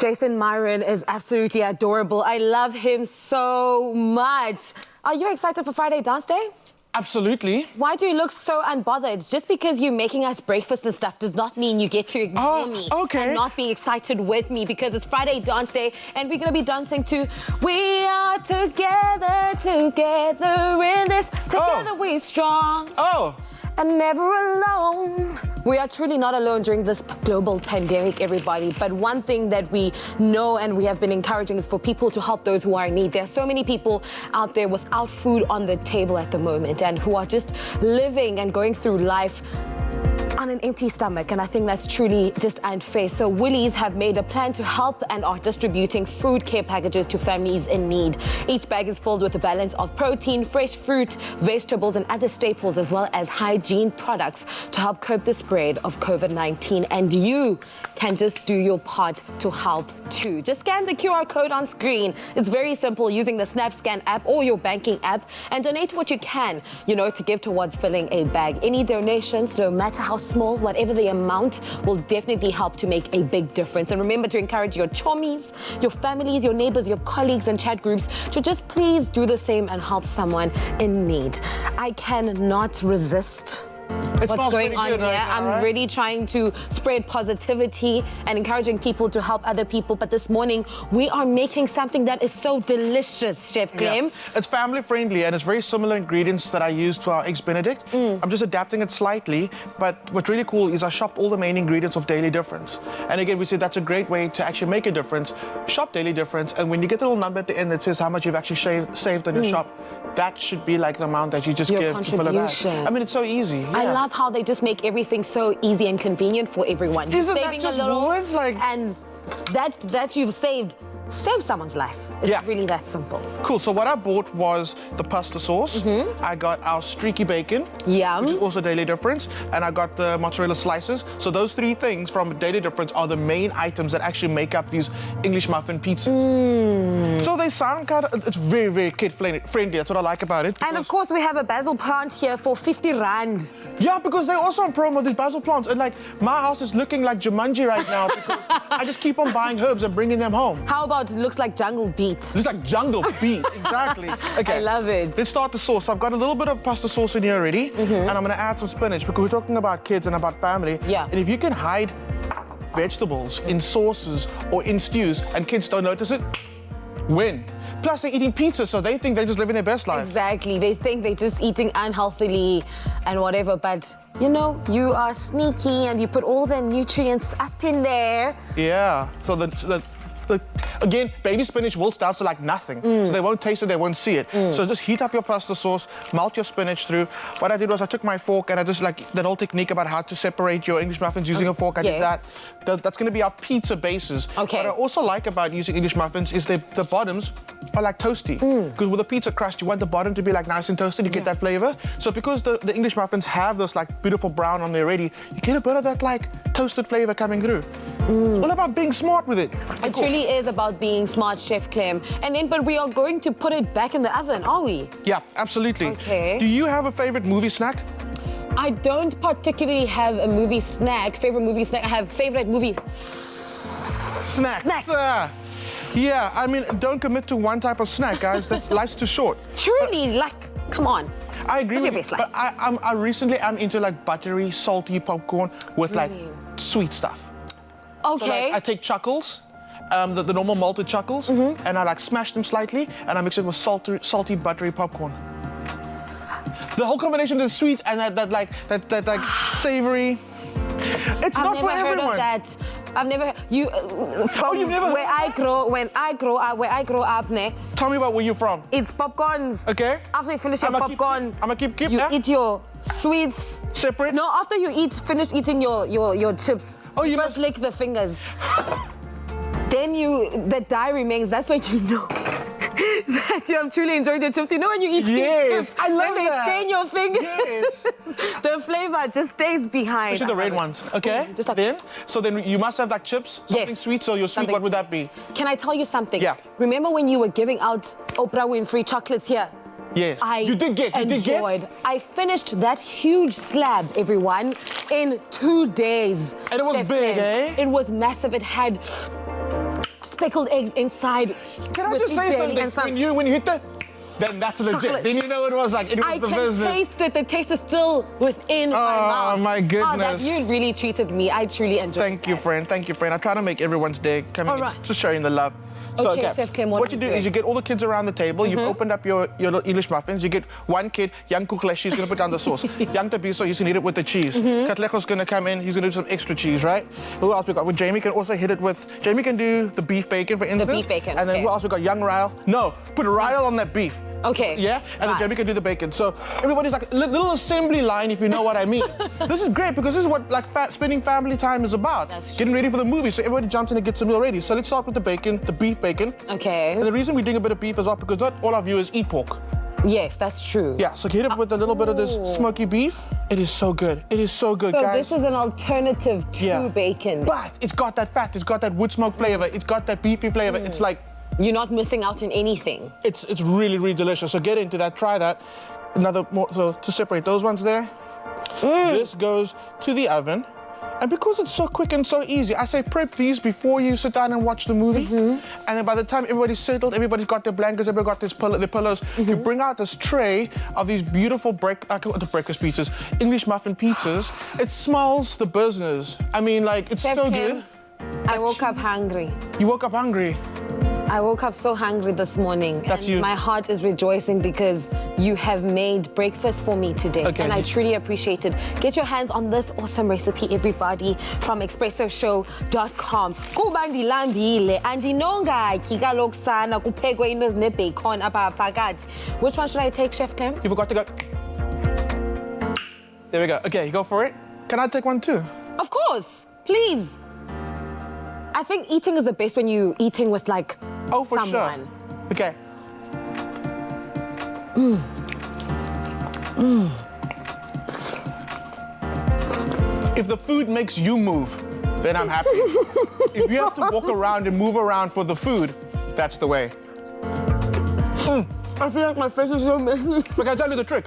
Jason Myron is absolutely adorable. I love him so much. Are you excited for Friday Dance Day? Absolutely. Why do you look so unbothered? Just because you're making us breakfast and stuff does not mean you get to ignore me and not be excited with me, because it's Friday Dance Day and we're going to be dancing to We Are Together, Together in This, Together We're Strong. And never alone. We are truly not alone during this global pandemic, everybody. But one thing that we know and we have been encouraging is for people to help those who are in need. There are so many people out there without food on the table at the moment and who are just living and going through life on an empty stomach, and I think that's truly just unfair. So Woolies have made a plan to help and are distributing food care packages to families in need. Each bag is filled with a balance of protein, fresh fruit, vegetables and other staples, as well as hygiene products to help cope the spread of COVID-19. And you can just do your part to help too. Just scan the QR code on screen. It's very simple, using the SnapScan app or your banking app, and donate what you can, to give towards filling a bag. Any donations, no matter how small, whatever the amount, will definitely help to make a big difference. And remember to encourage your chommies, your families, your neighbors, your colleagues and chat groups to just please do the same and help someone in need. I cannot resist what's going on here. I'm really trying to spread positivity and encouraging people to help other people. But this morning, we are making something that is so delicious, Chef Clem. Yeah. It's family friendly and it's very similar ingredients that I use to our Eggs Benedict. I'm just adapting it slightly. But what's really cool is I shopped all the main ingredients of Daily Difference. And again, we said that's a great way to actually make a difference. Shop Daily Difference, and when you get a little number at the end that says how much you've actually saved on your shop, that should be like the amount that you just give to fill a bag. I mean, it's so easy. Yeah. I love how they just make everything so easy and convenient for everyone. Isn't that just words? And that you've saved someone's life. It's really that simple. Cool. So what I bought was the pasta sauce. I got our streaky bacon, which is also Daily Difference, and I got the mozzarella slices. So those three things from Daily Difference are the main items that actually make up these English muffin pizzas. So they sound it's very, very kid friendly. That's what I like about it. And of course we have a basil plant here for 50 rand. Yeah, because they're also on promo, these basil plants. And like, my house is looking like Jumanji right now because I just keep on buying herbs and bringing them home. How about it looks like Jungle Beat? It looks like Jungle Beat, exactly. Okay. I love it. Let's start the sauce. I've got a little bit of pasta sauce in here already, and I'm gonna add some spinach because we're talking about kids and about family. Yeah. And if you can hide vegetables in sauces or in stews and kids don't notice it, win. Plus, they're eating pizza, so they think they're just living their best life. Exactly. They think they're just eating unhealthily and whatever, but you are sneaky and you put all the nutrients up in there. Yeah. So again, baby spinach will start to like nothing. So they won't taste it, they won't see it. So just heat up your pasta sauce, melt your spinach through. What I did was I took my fork and I just like that whole technique about how to separate your English muffins using a fork. I did that. That's going to be our pizza bases. Okay. What I also like about using English muffins is the bottoms are like toasty. Because with a pizza crust, you want the bottom to be like nice and toasted. You get that flavor. So because the English muffins have this like beautiful brown on there already, you get a bit of that like toasted flavor coming through. All about being smart with it. It truly is about being smart, Chef Clem. But we are going to put it back in the oven, are we? Yeah, absolutely. Okay. Do you have a favorite movie snack? I don't particularly have a movie snack. Favorite movie snack? I have favorite movie snack. Yeah, I mean, don't commit to one type of snack, guys. Life's too short. Truly, come on. I agree with you. But I recently am into like buttery, salty popcorn with like sweet stuff. Okay. So, like, I take Chuckles, the normal malted Chuckles, and I like smash them slightly, and I mix it with salty, buttery popcorn. The whole combination of the sweet and that savory. It's not for everyone. I've never heard of that. I've never you've never where I grow up, ne? Tell me about where you're from. It's popcorns. Okay. After you finish your popcorn, keep you eat your sweets separate. No, after you finish eating your chips. You first lick the fingers. Then the dye remains. That's when you know that you have truly enjoyed your chips. You know when you eat chips, I love when they stain your fingers. Yes. The flavor just stays behind. Especially the red ones, okay? Just like so then you must have like chips, something sweet. So your sweet, what would that be? Can I tell you something? Yeah. Remember when you were giving out Oprah Winfrey chocolates here? Yes. You did get. I finished that huge slab, everyone, in 2 days. And it was big, eh? It was massive. It had speckled eggs inside. Can I just say something? When you hit the... Then that's legit. Chocolate. Then you know it was like, it was the business. I can taste it. The taste is still within my mouth. Oh, my goodness. You really treated me. I truly enjoyed it. Thank you, friend. Thank you, friend. I try to make everyone's day coming in, just showing the love. So, okay, Chef Clem, what you do is you get all the kids around the table. You've opened up your little English muffins. You get one kid, young Kuklesh, he's going to put down the sauce. Young Tabiso, he's going to eat it with the cheese. Katleko's going to come in, he's going to do some extra cheese, right? Who else we got? Well, Jamie can also hit it with... Jamie can do the beef bacon, for instance. The beef bacon, And then who else we got? Young Ryle. No, put Ryle on that beef. Okay. Yeah? And then Jamie can do the bacon. So everybody's like a little assembly line, if you know what I mean. This is great because this is what like spending family time is about. That's Getting ready for the movie. So everybody jumps in and gets a meal ready. So let's start with the bacon, the beef bacon. Okay. And the reason we're doing a bit of beef is well because not all our viewers eat pork. Yes, that's true. Yeah, so hit it with a little bit of this smoky beef. It is so good. It is so good, guys. So this is an alternative to bacon. But it's got that fat. It's got that wood smoke flavor. It's got that beefy flavor. It's like... You're not missing out on anything. It's really, really delicious. So get into that, try that. Another more, so to separate those ones there. This goes to the oven. And because it's so quick and so easy, I say prep these before you sit down and watch the movie. And then by the time everybody's settled, everybody's got their blankets, everybody got their pillows, you bring out this tray of these beautiful the breakfast pizzas, English muffin pizzas. It smells the business. I mean, like, it's so good. I woke up hungry. You woke up hungry? I woke up so hungry this morning. That's and you. My heart is rejoicing because you have made breakfast for me today. Okay. And I truly appreciate it. Get your hands on this awesome recipe, everybody, from expressoshow.com. Kuba ndilambile andinonga kaloku sana kuphekwe into ezinebacon apha phakathi. Which one should I take, Chef Clem? You forgot to go. There we go. Okay, go for it. Can I take one too? Of course, please. I think eating is the best when you're eating with like for someone. Sure. Okay. If the food makes you move, then I'm happy. If you have to walk around and move around for the food, that's the way. I feel like my face is so messy. But I'll tell you the trick.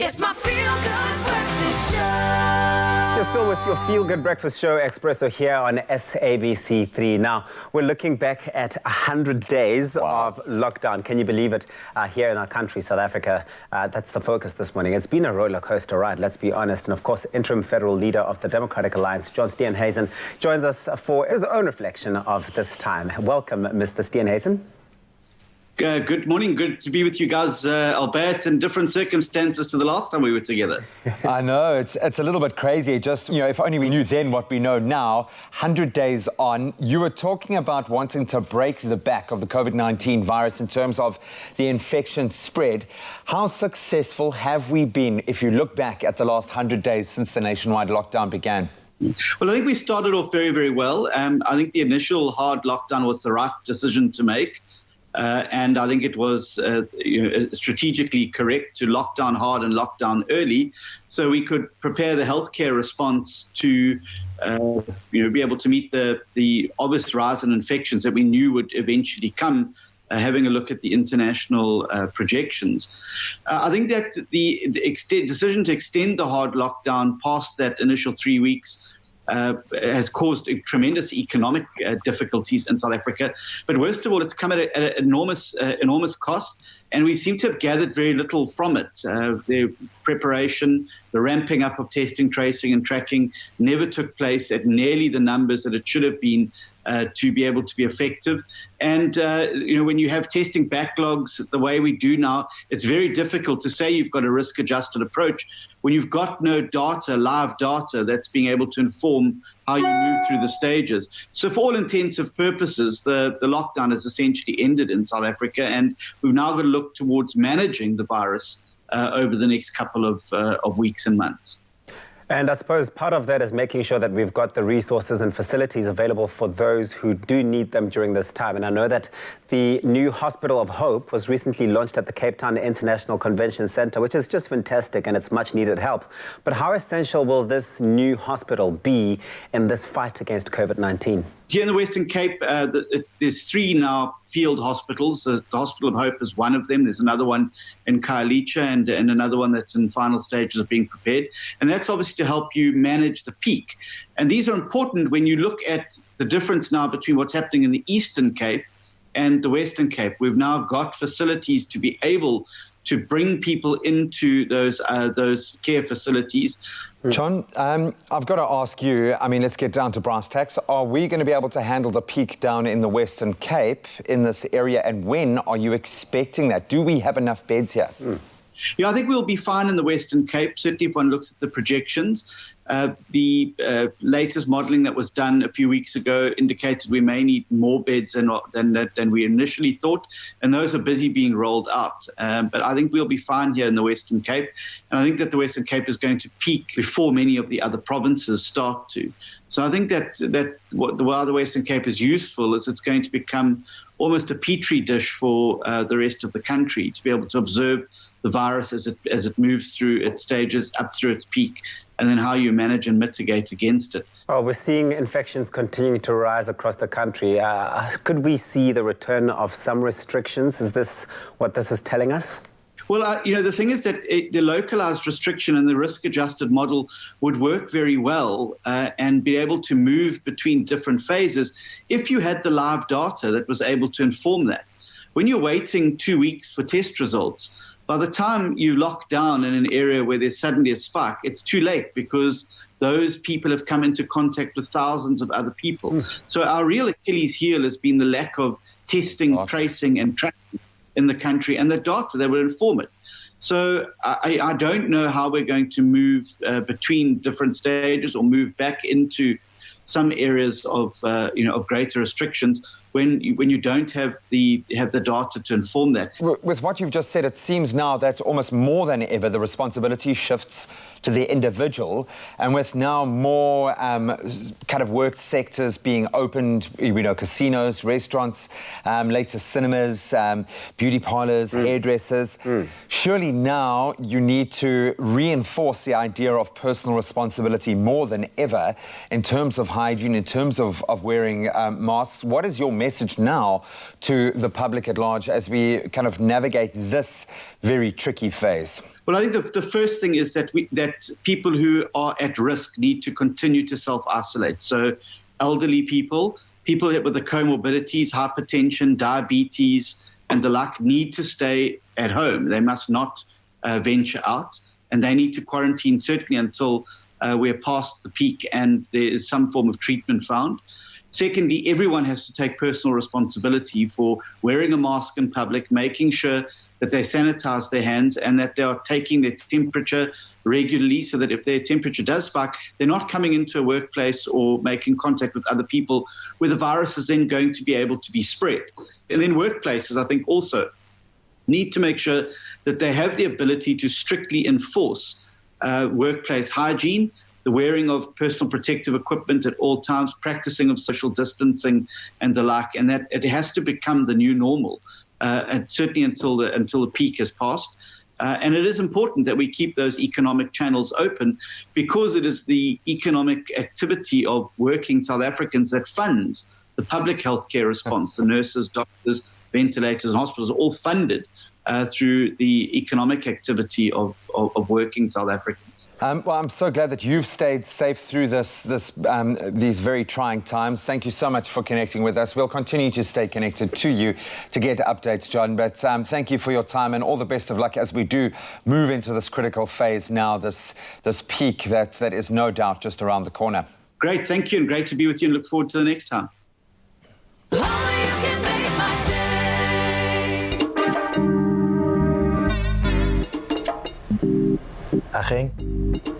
It's my feel-good breakfast show. You're still with your feel-good breakfast show, Expresso, here on SABC3. Now, we're looking back at 100 days of lockdown. Can you believe it? Here in our country, South Africa, that's the focus this morning. It's been a roller coaster ride, let's be honest. And of course, interim federal leader of the Democratic Alliance, John Steenhuisen, joins us for his own reflection of this time. Welcome, Mr. Steenhuisen. Good morning. Good to be with you guys, albeit in different circumstances to the last time we were together. I know, it's a little bit crazy. Just, if only we knew then what we know now. 100 days on, you were talking about wanting to break the back of the COVID-19 virus in terms of the infection spread. How successful have we been if you look back at the last 100 days since the nationwide lockdown began? Well, I think we started off very, very well. I think the initial hard lockdown was the right decision to make. And I think it was strategically correct to lock down hard and lock down early so we could prepare the healthcare response to be able to meet the obvious rise in infections that we knew would eventually come, having a look at the international projections. I think that the decision to extend the hard lockdown past that initial 3 weeks has caused tremendous economic difficulties in South Africa. But worst of all, it's come at an enormous cost, and we seem to have gathered very little from it. The preparation, the ramping up of testing, tracing, and tracking never took place at nearly the numbers that it should have been to be able to be effective. And, when you have testing backlogs the way we do now, it's very difficult to say you've got a risk-adjusted approach when you've got no data, live data, that's being able to inform how you move through the stages. So for all intents and purposes, the lockdown has essentially ended in South Africa, and we've now got to look towards managing the virus over the next couple of weeks and months. And I suppose part of that is making sure that we've got the resources and facilities available for those who do need them during this time. And I know that the new Hospital of Hope was recently launched at the Cape Town International Convention Centre, which is just fantastic and it's much needed help. But how essential will this new hospital be in this fight against COVID-19? Here in the Western Cape, there's 3 now field hospitals. The Hospital of Hope is one of them. There's another one in Khayelitsha and another one that's in final stages of being prepared. And that's obviously to help you manage the peak. And these are important when you look at the difference now between what's happening in the Eastern Cape and the Western Cape. We've now got facilities to be able to bring people into those care facilities. John, I've got to ask you, let's get down to brass tacks. Are we going to be able to handle the peak down in the Western Cape in this area? And when are you expecting that? Do we have enough beds here? Yeah, I think we'll be fine in the Western Cape, certainly if one looks at the projections. The latest modelling that was done a few weeks ago indicated we may need more beds than we initially thought, and those are busy being rolled out. But I think we'll be fine here in the Western Cape, and I think that the Western Cape is going to peak before many of the other provinces start to. So I think that why the Western Cape is useful is it's going to become almost a petri dish for the rest of the country to be able to observe the virus as it moves through its stages up through its peak, and then how you manage and mitigate against it. Well, we're seeing infections continuing to rise across the country. Could we see the return of some restrictions? Is this what this is telling us? Well, the thing is that the localized restriction and the risk-adjusted model would work very well and be able to move between different phases if you had the live data that was able to inform that. When you're waiting 2 weeks for test results, by the time you lock down in an area where there's suddenly a spike, it's too late because those people have come into contact with thousands of other people. So our real Achilles heel has been the lack of testing, tracing, and tracking in the country, and the data that would inform it. So I don't know how we're going to move between different stages or move back into some areas of greater restrictions when you don't have the data to inform that. With what you've just said, it seems now that almost more than ever the responsibility shifts to the individual, and with now more kind of work sectors being opened, casinos, restaurants, later cinemas, beauty parlors, hairdressers, surely now you need to reinforce the idea of personal responsibility more than ever in terms of hygiene, in terms of wearing masks. What is your message now to the public at large as we kind of navigate this very tricky phase? Well, I think the first thing is that people who are at risk need to continue to self-isolate. So elderly people with the comorbidities, hypertension, diabetes, and the like need to stay at home. They must not venture out, and they need to quarantine certainly until we're past the peak and there is some form of treatment found. Secondly, everyone has to take personal responsibility for wearing a mask in public, making sure that they sanitize their hands and that they are taking their temperature regularly so that if their temperature does spike, they're not coming into a workplace or making contact with other people where the virus is then going to be able to be spread. And then workplaces, I think, also need to make sure that they have the ability to strictly enforce workplace hygiene. the wearing of personal protective equipment at all times, practicing of social distancing and the like, and that it has to become the new normal, and certainly until the peak has passed. And it is important that we keep those economic channels open, because it is the economic activity of working South Africans that funds the public healthcare response. The nurses, doctors, ventilators, and hospitals are all funded through the economic activity of working South Africans. Well, I'm so glad that you've stayed safe through these very trying times. Thank you so much for connecting with us. We'll continue to stay connected to you to get updates, John. But thank you for your time, and all the best of luck as we do move into this critical phase now, this peak that is no doubt just around the corner. Great, thank you, and great to be with you, and look forward to the next time. Xray.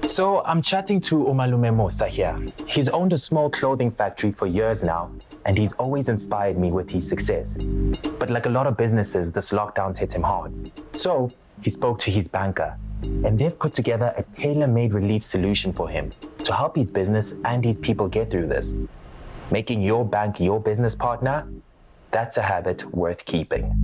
So I'm chatting to Umalume Musa here. He's owned a small clothing factory for years now, and he's always inspired me with his success. But like a lot of businesses, this lockdown's hit him hard. So he spoke to his banker, and they've put together a tailor-made relief solution for him to help his business and his people get through this. Making your bank your business partner, that's a habit worth keeping.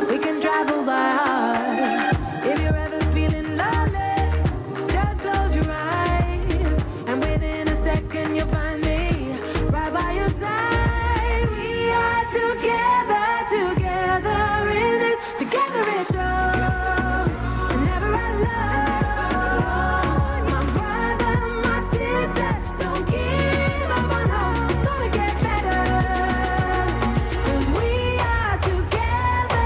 We can travel by heart. If you're ever feeling lonely, just close your eyes, and within a second you'll find me right by your side. We are together, together in this. Together is strong, and never alone. My brother, my sister, don't give up on hope. It's gonna get better, 'cause we are together.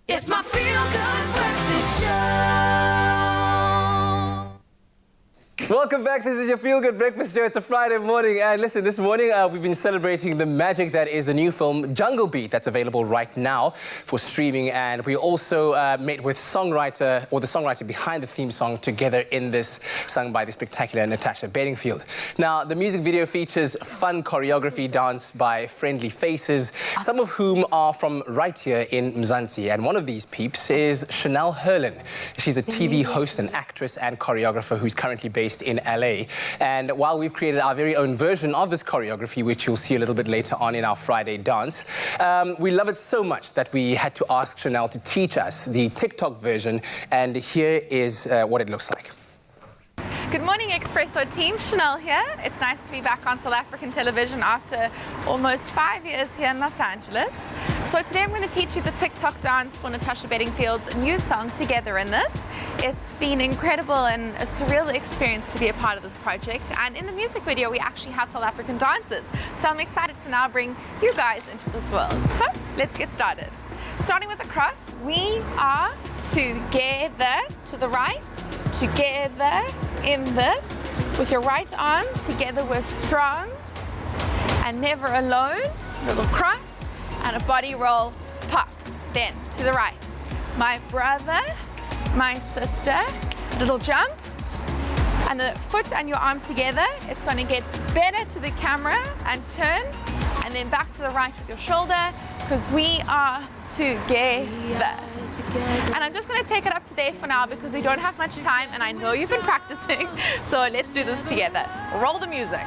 It's my feel-good breakfast show. Welcome back. This is your Feel Good Breakfast Show. It's a Friday morning. And listen, this morning we've been celebrating the magic that is the new film Jungle Beat that's available right now for streaming. And we also met with the songwriter behind the theme song Together in This, sung by the spectacular Natasha Bedingfield. Now, the music video features fun choreography, dance by friendly faces, some of whom are from right here in Mzansi. And one of these peeps is Chanel Herlin. She's a TV host and actress and choreographer who's currently based in LA. And while we've created our very own version of this choreography, which you'll see a little bit later on in our Friday dance, we love it so much that we had to ask Chanel to teach us the TikTok version. And here is what it looks like. Good morning, Expresso team. Chanel here. It's nice to be back on South African television after almost 5 years here in Los Angeles. So today I'm going to teach you the TikTok dance for Natasha Bedingfield's new song, Together in This. It's been incredible and a surreal experience to be a part of this project. And in the music video, we actually have South African dancers. So I'm excited to now bring you guys into this world. So let's get started. Starting with the cross, we are together to the right, together in this. With your right arm, together we're strong and never alone. Little cross and a body roll, pop. Then to the right, my brother, my sister, little jump, and the foot and your arm together. It's going to get better to the camera and turn, and then back to the right with your shoulder, because we are together. And I'm just going to take it up to date for now because we don't have much time and I know you've been practicing. So let's do this together. Roll the music.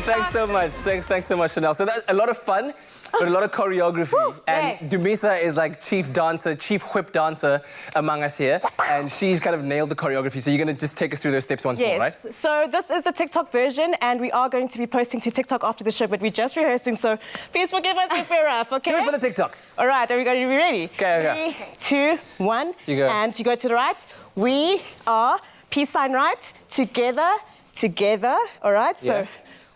Thanks so much. Thanks so much, Chanel. So that's a lot of fun, but a lot of choreography. And Dumisa is like chief dancer, chief whip dancer among us here. And she's kind of nailed the choreography. So you're going to just take us through those steps once more, right? Yes. So this is the TikTok version, and we are going to be posting to TikTok after the show, but we're just rehearsing. So please forgive us if we're rough, okay? Do it for the TikTok. All right, are we going to be ready? Okay. 3, 2, 1. So you go. And you go to the right. We are peace sign right, together, together. All right? Yeah. So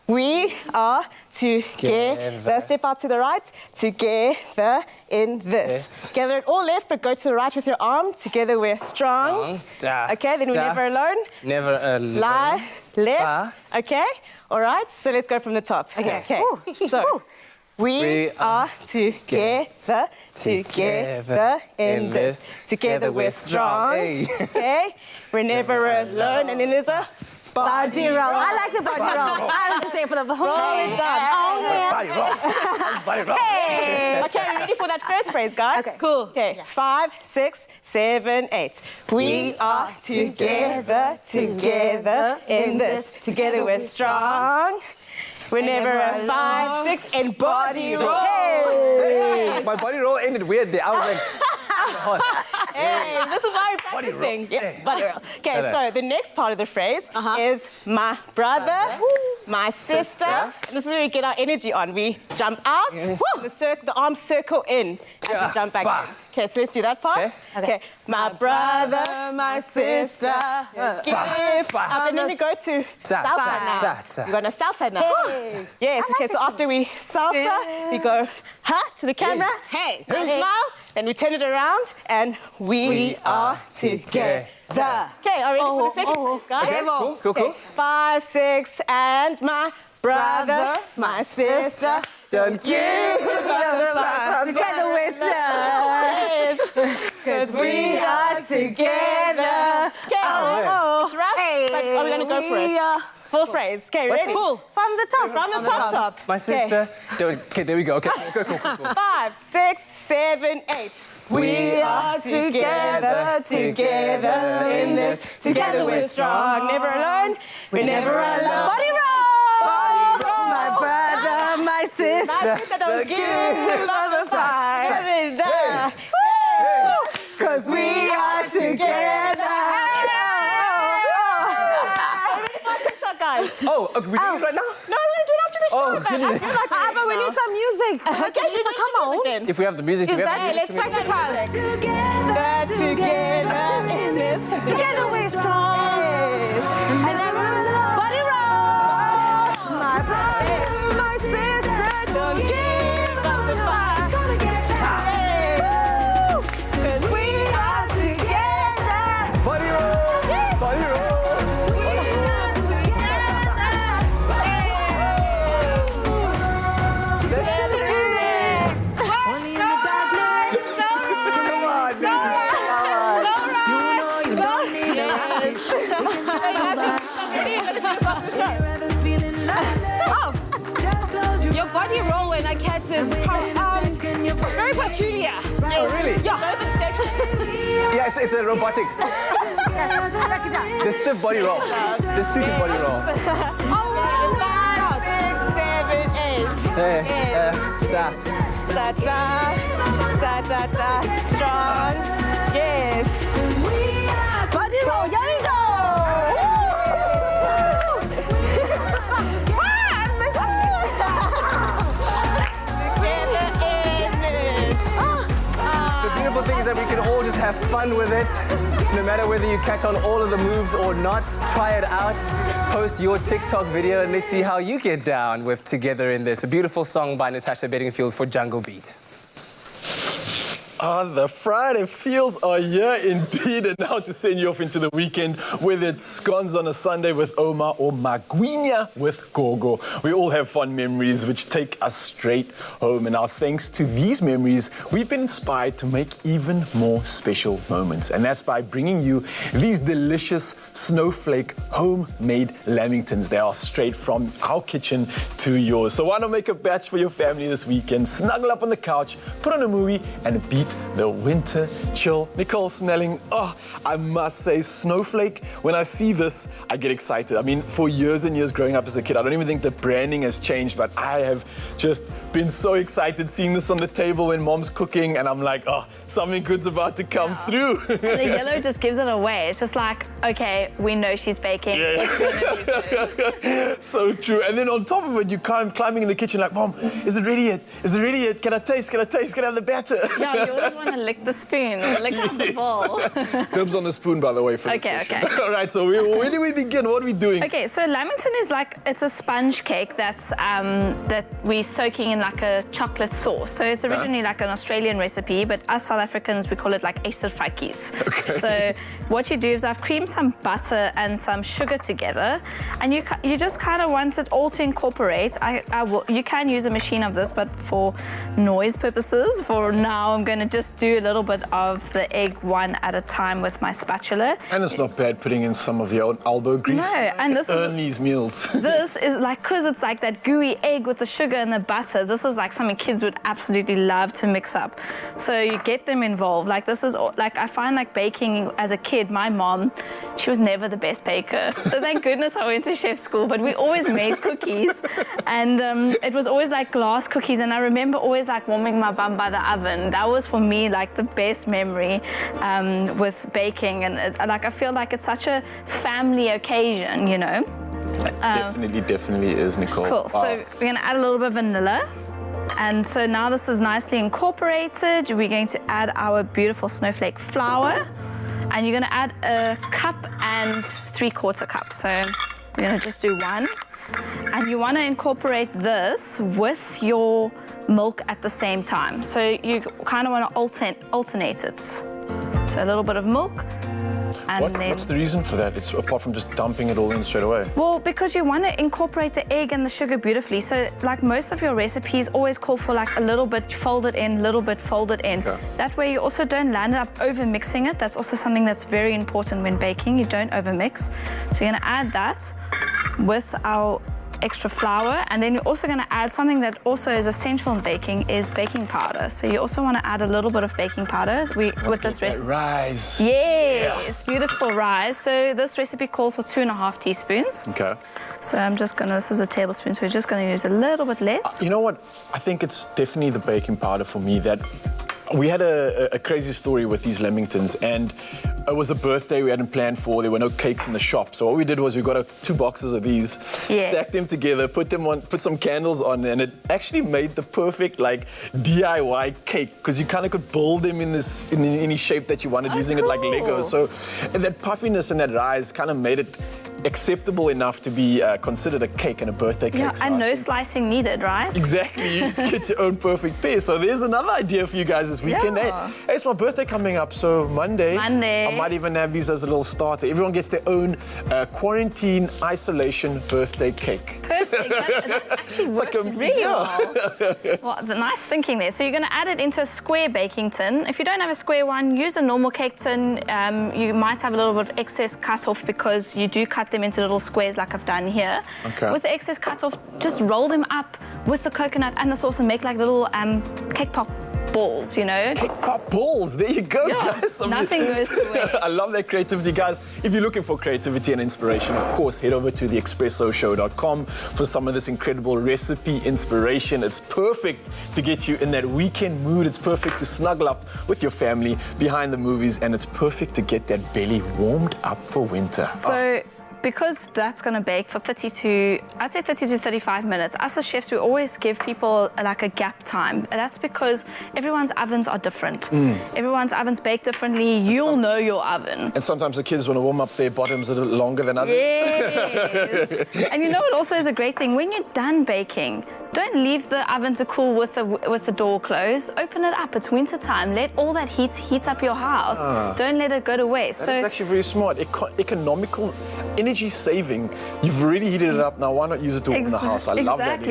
we are together. Step out to the right. Together in this. Yes. Together at all left, but go to the right with your arm. Together we're strong. Okay, then we're never alone. Never alone. Lie, left. Okay, all right. So let's go from the top. Okay. So we are together, together in this. Together we're strong. Okay, we're never alone. And then there's a body roll. I like the body roll. I'm just saying for the whole roll is done. Body roll. Body roll. Hey. Okay, you ready for that first phrase, guys? Okay. Cool. Okay, 5, 6, 7, 8. We are together, together in this. Together we're strong. We're never a 5, 6, and body roll. Hey. My body roll ended weird there. I was like, hey, this is why I'm practicing. Yes, body roll. Okay, so the next part of the phrase is my brother, my sister. And this is where we get our energy on. We jump out, the arms circle in as we jump back in. Okay, so let's do that part. Okay. My brother, my sister, give up. And then we go to south side now. We're going to south side now. Yes, okay, so after we salsa, we go to the camera. Hey. We smile, then we turn it around, and we are together. Okay, are we ready for the second phrase, guys? Okay, cool. Okay. 5, 6, and my brother, my sister, don't give up. Together we're strong. Because we are together. Okay, it's rough, but are we going to go for it? Full phrase. Okay, ready? Cool. From the top. From the top. My sister. Okay, there we go. Okay, cool. 5, 6, 7, 8. We are together, together in this. Together we're strong, never alone. We're never alone. Body roll! Body roll! My brother, my sister, don't give up a fight. Cause we are together. Guys. Oh, we doing it right now? No, we're going to do it after the show. Oh, goodness. But we need some music. Okay, should we come on? If we have the music, Is that let's practical. Together in this. Together we're strong. And then body roll. My brother, my sister, don't give up the fight. Cause we are together. Body roll. Body roll. Your body roll when a cat is very peculiar. Oh, really? Yeah. Yeah, it's a robotic. The stiff body roll. The suited body roll. 5, 6, 7, 8. Da da da, strong. Yes. Body roll. Here we go. The beautiful thing is that we can all just have fun with it. No matter whether you catch on all of the moves or not, try it out. Post your TikTok video and let's see how you get down with Together in This. A beautiful song by Natasha Bedingfield for Jungle Beat. The Friday feels are here indeed, and now to send you off into the weekend, whether it's scones on a Sunday with Oma or magwinya with GoGo. We all have fond memories which take us straight home, and now thanks to these memories, we've been inspired to make even more special moments, and that's by bringing you these delicious snowflake homemade lamingtons. They are straight from our kitchen to yours. So why not make a batch for your family this weekend, snuggle up on the couch, put on a movie, and beat the winter chill. Nicole Snelling, I must say, snowflake, when I see this, I get excited. I mean, for years and years growing up as a kid, I don't even think the branding has changed, but I have just been so excited seeing this on the table when mom's cooking, and I'm like, something good's about to come through. And the yellow just gives it away. It's just like, okay, we know she's baking. Yeah. It's gonna be good. So true. And then on top of it, you climbing in the kitchen like, Mom, is it ready yet? Is it ready yet? Can I taste? Can I taste? Can I have the batter? Yeah, you always want to lick the spoon or lick out the bowl. Dibs on the spoon, by the way. For Okay. All right, so where do we begin? What are we doing? Okay, so lamington is like, it's a sponge cake that's that we're soaking in like a chocolate sauce. So it's originally like an Australian recipe, but us South Africans, we call it like esterfakkies. Okay. So what you do is I've creamed some butter and some sugar together, and you just kind of want it all to incorporate. You can use a machine of this, but for noise purposes, for now, I'm going to just do a little bit of the egg one at a time with my spatula. And it's not bad putting in some of your own elbow grease. No, and this earn these meals. This is like, because it's like that gooey egg with the sugar and the butter, this is like something kids would absolutely love to mix up. So you get them involved. Like this is, like I find like baking as a kid, my mom, she was never the best baker. So thank goodness I went to chef school, but we always made cookies. And it was always like glass cookies. And I remember always like warming my bum by the oven. That was for me like the best memory with baking. And like I feel like it's such a family occasion, you know. Definitely is, Nicole. Cool. So we're going to add a little bit of vanilla. And so now this is nicely incorporated. We're going to add our beautiful snowflake flour. And you're going to add a cup and 3/4 cup. So we're going to just do one. And you want to incorporate this with your milk at the same time. So you kind of want to alternate it. So a little bit of milk. And what's the reason for that? It's apart from just dumping it all in straight away? Well, because you want to incorporate the egg and the sugar beautifully. So like most of your recipes always call for like a little bit folded in, little bit folded in. Okay. That way you also don't land up over mixing it. That's also something that's very important when baking. You don't over mix. So you're going to add that with our extra flour, and then you're also going to add something that also is essential in baking is baking powder. So you also want to add a little bit of baking powder with this recipe. Rise. Yes, beautiful rise. So this recipe calls for 2.5 teaspoons. Okay. So I'm just going to, this is a tablespoon, so we're just going to use a little bit less. You know what? I think it's definitely the baking powder for me that we had a crazy story with these lamingtons, and it was a birthday we hadn't planned for. There were no cakes in the shop. So what we did was we got 2 boxes of these, stacked them together, put some candles on, and it actually made the perfect like DIY cake, because you kind of could build them in any shape that you wanted, using it like Lego. So that puffiness and that rise kind of made it acceptable enough to be considered a cake and a birthday cake. Yeah, and no slicing needed, right? Exactly, you get your own perfect pair. So there's another idea for you guys this weekend. Yeah. Hey, it's my birthday coming up, so Monday. I might even have these as a little starter. Everyone gets their own quarantine isolation birthday cake. Perfect, that actually works really well. Well, the nice thinking there. So you're going to add it into a square baking tin. If you don't have a square one, use a normal cake tin. You might have a little bit of excess cut off because you do cut them into little squares like I've done here. Okay. With the excess cut off, just roll them up with the coconut and the sauce and make like little cake pop balls, you know? Cake pop balls, there you go, guys. Nothing goes to waste. I love that creativity, guys. If you're looking for creativity and inspiration, of course, head over to theexpressoshow.com for some of this incredible recipe inspiration. It's perfect to get you in that weekend mood. It's perfect to snuggle up with your family behind the movies, and it's perfect to get that belly warmed up for winter. So because that's going to bake for 30 to 35 minutes, us as chefs, we always give people like a gap time. And that's because everyone's ovens are different. Everyone's ovens bake differently. You'll know your oven. And sometimes the kids want to warm up their bottoms a little longer than others. Yes. And you know what also is a great thing? When you're done baking, don't leave the oven to cool with the door closed. Open it up. It's winter time. Let all that heat up your house. Don't let it go to waste. That's actually very smart. Economical, energy saving. You've already heated it up. Now why not use it to warm the house? I love that.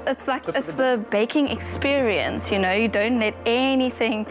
Exactly. It's the baking experience. You know, you don't let anything.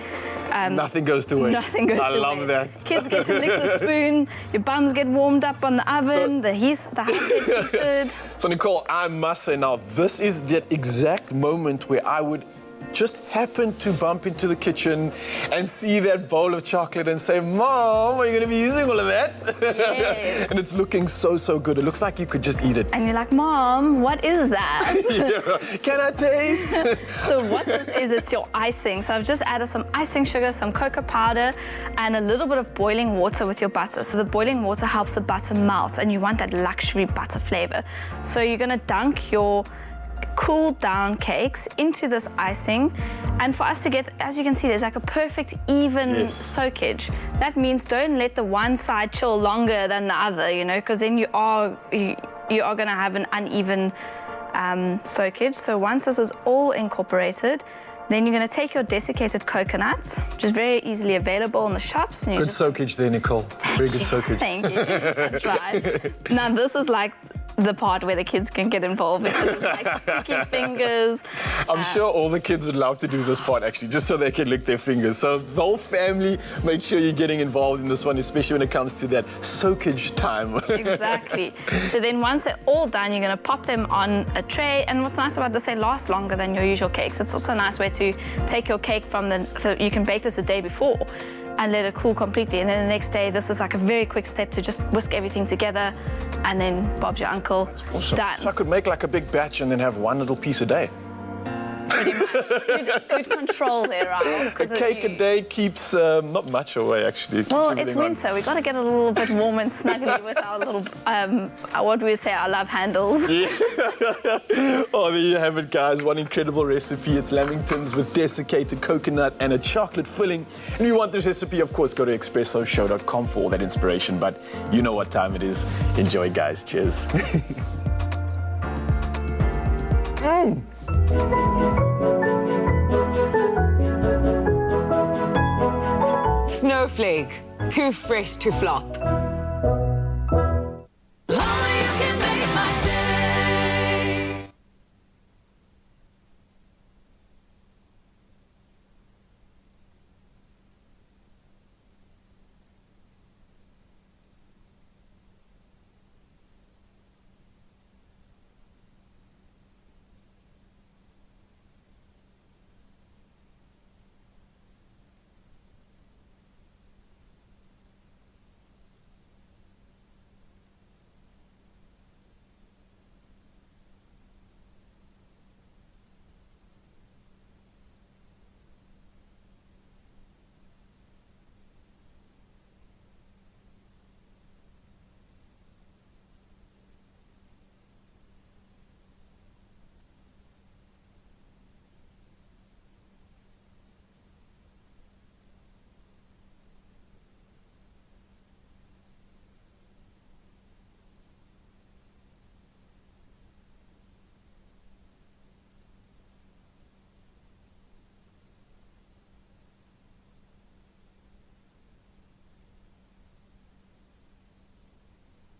Nothing goes to waste. Nothing goes to waste. I love that. Kids get to lick the spoon. Your bums get warmed up on the oven. The house gets heated. So Nicole, I must say now, this is that exact moment where I would just happen to bump into the kitchen and see that bowl of chocolate and say, Mom, are you going to be using all of that? Yes. And it's looking so good. It looks like you could just eat it. And you're like, Mom, what is that? Yeah. Can I taste? So what this is, it's your icing. So I've just added some icing sugar, some cocoa powder, and a little bit of boiling water with your butter. So the boiling water helps the butter melt, and you want that luxury butter flavor. So you're going to dunk your cooled down cakes into this icing, and for us to get, as you can see, there's like a perfect even soakage. That means don't let the one side chill longer than the other, you know, because then you are going to have an uneven soakage. So once this is all incorporated, then you're going to take your desiccated coconut, which is very easily available in the shops. And good soakage there, Nicole. Very good soakage. Thank you. I tried. Now this is like the part where the kids can get involved because it's like sticky fingers. I'm sure all the kids would love to do this part actually, just so they can lick their fingers. So the whole family, make sure you're getting involved in this one, especially when it comes to that soakage time. Exactly. So then once they're all done, you're going to pop them on a tray. And what's nice about this, they last longer than your usual cakes. It's also a nice way to take your cake so you can bake this a day before and let it cool completely. And then the next day, this is like a very quick step to just whisk everything together, and then Bob's your uncle. Awesome. Done. So I could make like a big batch and then have one little piece a day. Pretty much. Good control there, Raul. A cake a day keeps not much away, actually. Well, it's winter. We've got to get a little bit warm and snuggly with our little, what do we say, our love handles. Yeah. Oh, there you have it, guys. One incredible recipe. It's lamingtons with desiccated coconut and a chocolate filling. And if you want this recipe, of course, go to expressoshow.com for all that inspiration. But you know what time it is. Enjoy, guys. Cheers. Snowflake, too fresh to flop.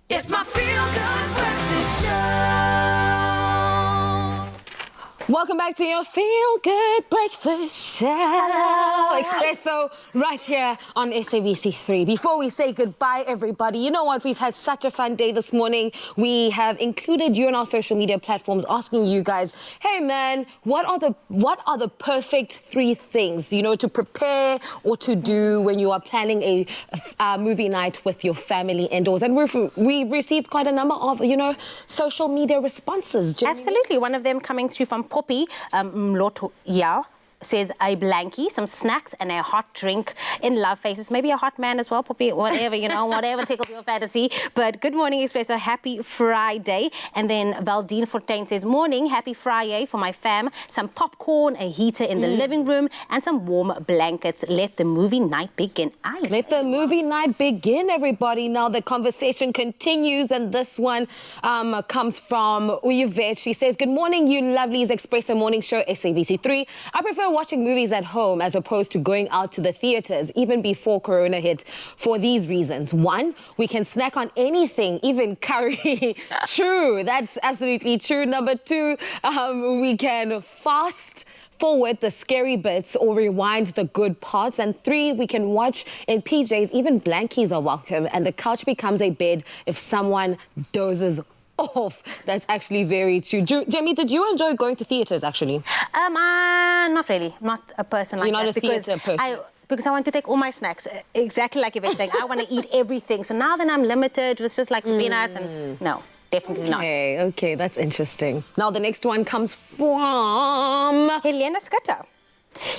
It's my feel-good breakfast show. Welcome back to your Feel Good Breakfast Show. Hello. Expresso right here on SABC3. Before we say goodbye, everybody, you know what? We've had such a fun day this morning. We have included you on our social media platforms asking you guys, hey man, what are the perfect 3 things, you know, to prepare or to do when you are planning a movie night with your family indoors? And we've received quite a number of, you know, social media responses. Absolutely. One of them coming through from Poppy Mloto Yao. says a blankie, some snacks and a hot drink in love faces. Maybe a hot man as well, Poppy, whatever, you know, whatever tickles your fantasy. But good morning, Expresso. Happy Friday. And then Valdine Fontaine says, morning, happy Friday for my fam. Some popcorn, a heater in the living room, and some warm blankets. Let the movie night begin. Aye. Let the movie night begin, everybody. Now the conversation continues, and this one comes from Uyuvet. She says, good morning, you lovelies. Expresso Morning Show, SABC3. I prefer watching movies at home as opposed to going out to the theatres, even before Corona hit, for these reasons. One, we can snack on anything, even curry. True, that's absolutely true. Number two, we can fast forward the scary bits or rewind the good parts. And three, we can watch in PJs. Even blankies are welcome, and the couch becomes a bed if someone dozes off. That's actually very true. Jamie, did you enjoy going to theatres, actually? Not really. Not a person like You're not that. a theatre person. Because I want to take all my snacks, exactly like Yvette saying, I want to eat everything. So now that I'm limited with just like peanuts and no. Definitely not. Okay, that's interesting. Now the next one comes from Helena Scutter.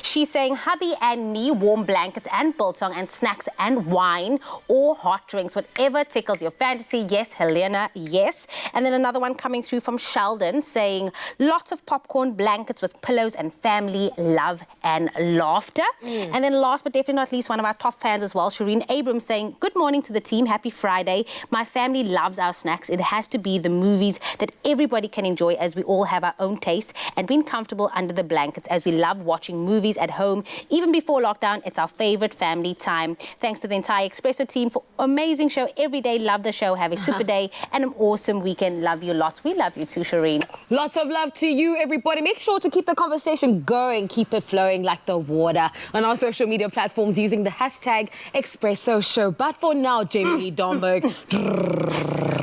She's saying, hubby and me, warm blankets and biltong and snacks and wine or hot drinks, whatever tickles your fantasy. Yes, Helena, yes. And then another one coming through from Sheldon saying, lots of popcorn, blankets with pillows and family, love and laughter. And then last but definitely not least, one of our top fans as well, Shireen Abrams saying, good morning to the team, happy Friday. My family loves our snacks. It has to be the movies that everybody can enjoy as we all have our own taste and being comfortable under the blankets as we love watching movies at home. Even before lockdown, it's our favorite family time. Thanks to the entire Expresso team for amazing show every day. Love the show. Have a super day and an awesome weekend. Love you lots. We love you too, Shireen. Lots of love to you, everybody. Make sure to keep the conversation going. Keep it flowing like the water on our social media platforms using the hashtag Expresso Show. But for now, Jamie Lee Domberg.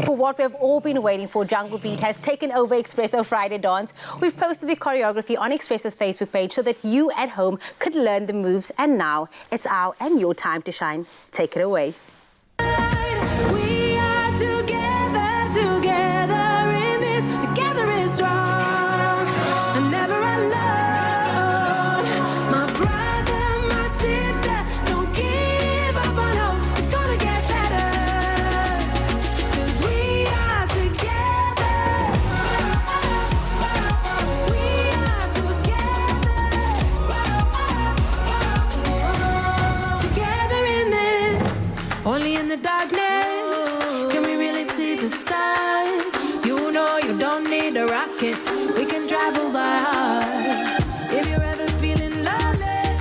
For what we've all been waiting for, Jungle Beat has taken over Expresso Friday Dance. We've posted the choreography on Expresso's Facebook page so that you at home could learn the moves, and now it's our and your time to shine. Take it away. We are together, together in this, together is strong, and never alone. My brother, my sister, don't give up on hope, it's gonna get better, 'cause we are together, we are together in this, only in the darkness can we really see the stars. You know you don't need a rocket, we can travel by heart. If you're ever feeling lonely,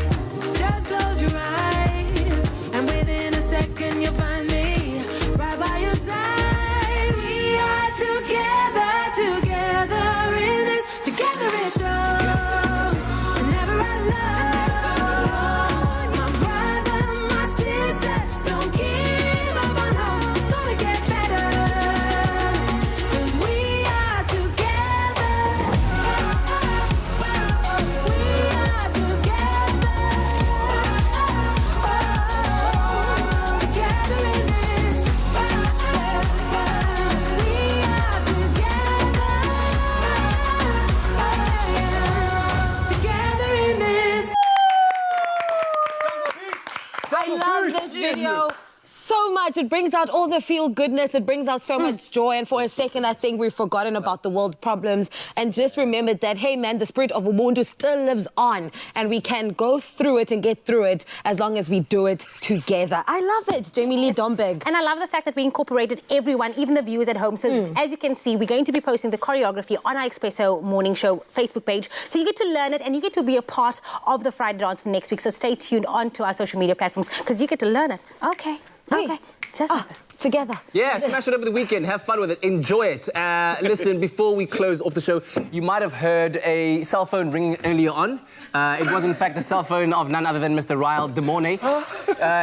just close your eyes, and within a second you'll find me right by your side. We are together, together in this, together is strong, and never alone. My brother, my sister, don't give up on hope, it's gonna get better, 'cause we are together, we are together, together in this, we are together in this. I love this video so much. It brings out all the feel goodness. It brings out so much joy. And for a second, I think we've forgotten about the world problems and just remembered that, hey, man, the spirit of Ubuntu still lives on, and we can go through it and get through it as long as we do it together. I love it, Jamie Lee Domberg. And I love the fact that we incorporated everyone, even the viewers at home. So as you can see, we're going to be posting the choreography on our Expresso Morning Show Facebook page. So you get to learn it and you get to be a part of the Friday Dance for next week. So stay tuned on to our social media platforms because you get to learn it. Okay. Okay. Just like this. Together. Yeah, smash it over the weekend. Have fun with it. Enjoy it. Listen, before we close off the show, you might have heard a cell phone ring earlier on. It was, in fact, the cell phone of none other than Mr. Ryle De Mornay.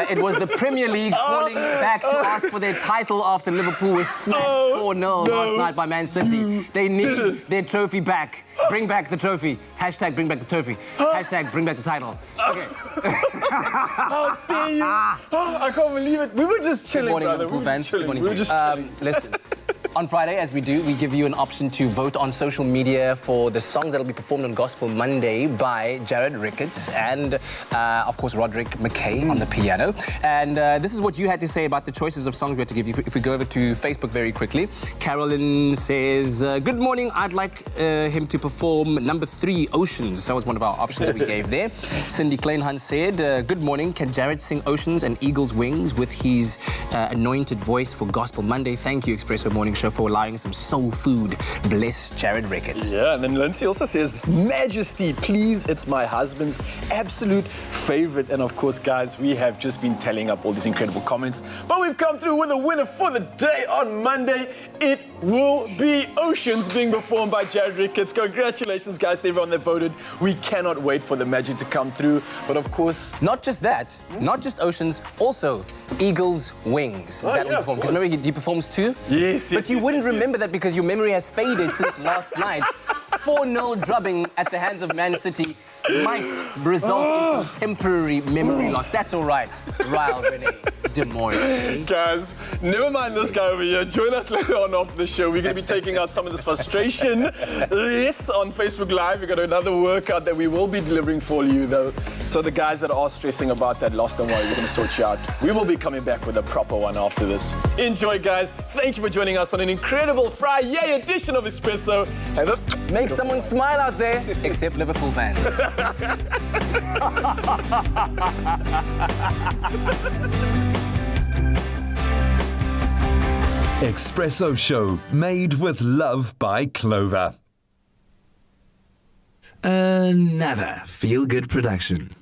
It was the Premier League calling back to ask for their title after Liverpool was smashed 4-0 last night by Man City. They need their trophy back. Bring back the trophy. Hashtag bring back the trophy. Hashtag bring back the title. Okay. How dare you? I can't believe it. We were just chilling, Good morning, brother. Liverpool We were fans. just chilling. Good morning We were to you. just chilling. Listen, On Friday, as we do, we give you an option to vote on social media for the songs that will be performed on Gospel Monday by Jared Ricketts and, of course, Roderick McKay on the piano. And this is what you had to say about the choices of songs we had to give you. If we go over to Facebook very quickly, Carolyn says, good morning, I'd like him to perform number 3, Oceans. That was one of our options that we gave there. Cindy Kleinhan said, good morning, can Jared sing Oceans and Eagle's Wings with his anointed voice for Gospel Monday? Thank you, Expresso Morning Show, for allowing some soul food. Bless Jared Ricketts. Yeah, and then Lindsay also says, Majesty, please, it's my husband's absolute favorite. And of course, guys, we have just been tallying up all these incredible comments, but we've come through with a winner for the day on Monday. It will be Oceans being performed by Jared Ricketts. Congratulations, guys, to everyone that voted. We cannot wait for the magic to come through. But of course... Not just that, not just Oceans, also Eagle's Wings. Oh, that yeah, will perform. Because remember, he performs too? Yes, But you wouldn't remember that because your memory has faded since last night. 4-0 drubbing at the hands of Man City might result in some temporary memory loss. That's all right, Ryle Renee de Moore. Guys, never mind this guy over here. Join us later on after the show. We're going to be taking out some of this frustration. Yes, on Facebook Live, we've got another workout that we will be delivering for you, though. So the guys that are stressing about that lost, don't worry, we're going to sort you out. We will be coming back with a proper one after this. Enjoy, guys. Thank you for joining us on an incredible Friday edition of Expresso. Make someone smile out there, except Liverpool fans. Expresso Show, made with love by Clover. Another feel-good production.